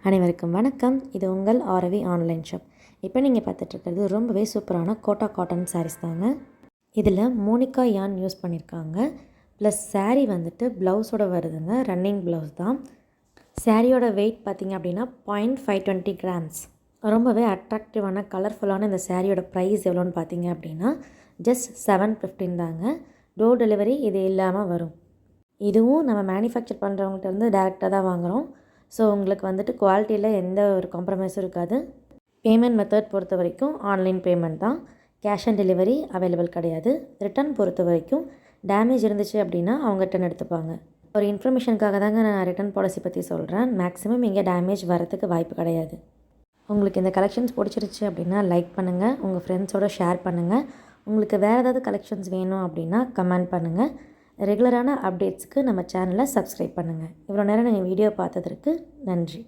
அனைவருக்கும் வணக்கம். இது உங்கள் ஆரவி ஆன்லைன் ஷாப். இப்போ நீங்கள் பார்த்துட்ருக்கிறது ரொம்பவே சூப்பரான கோட்டா காட்டன் சாரீஸ் தாங்க. இதில் மோனிகா யான் யூஸ் பண்ணியிருக்காங்க. ப்ளஸ் சாரீ வந்துட்டு ப்ளவுஸோட வருதுங்க. ரன்னிங் ப்ளவுஸ் தான். சாரியோட வெயிட் பார்த்திங்க அப்படின்னா 0.520 கிராம்ஸ். ரொம்பவே அட்ராக்டிவான கலர்ஃபுல்லான இந்த சாரியோட ப்ரைஸ் எவ்வளோன்னு பார்த்தீங்க அப்படின்னா ஜஸ்ட் 715 தாங்க. டோர் டெலிவரி இது இல்லாமல் வரும். இதுவும் நம்ம மேனுஃபேக்சர் பண்ணுறவங்கள்ட்ட இருந்து டேரெக்டாக தான் வாங்குகிறோம். ஸோ உங்களுக்கு வந்துட்டு குவாலிட்டியில் எந்த ஒரு காம்ப்ரமைஸும் இருக்காது. பேமெண்ட் மெத்தட் பொறுத்த வரைக்கும் ஆன்லைன் பேமெண்ட் தான். கேஷ் ஆன் டெலிவரி அவைலபிள் கிடையாது. ரிட்டன் பொறுத்த வரைக்கும் டேமேஜ் இருந்துச்சு அப்படின்னா அவங்க ரிட்டன் எடுத்துப்பாங்க. ஒரு இன்ஃபர்மேஷனுக்காக தாங்க நான் ரிட்டன் பாலிசி பற்றி சொல்கிறேன். மேக்ஸிமம் இங்கே டேமேஜ் வரத்துக்கு வாய்ப்பு கிடையாது. உங்களுக்கு இந்த கலெக்ஷன்ஸ் பிடிச்சிருச்சு அப்படின்னா லைக் பண்ணுங்கள், உங்கள் ஃப்ரெண்ட்ஸோடு ஷேர் பண்ணுங்கள். உங்களுக்கு வேறு ஏதாவது கலெக்ஷன்ஸ் வேணும் அப்படின்னா கமெண்ட் பண்ணுங்கள். ரெகுலரான அப்டேட்ஸ்க்கு நம்ம சேனலை சப்ஸ்கிரைப் பண்ணுங்கள். இவ்வளோ நேரம் நீங்கள் வீடியோ பார்த்ததற்கு நன்றி.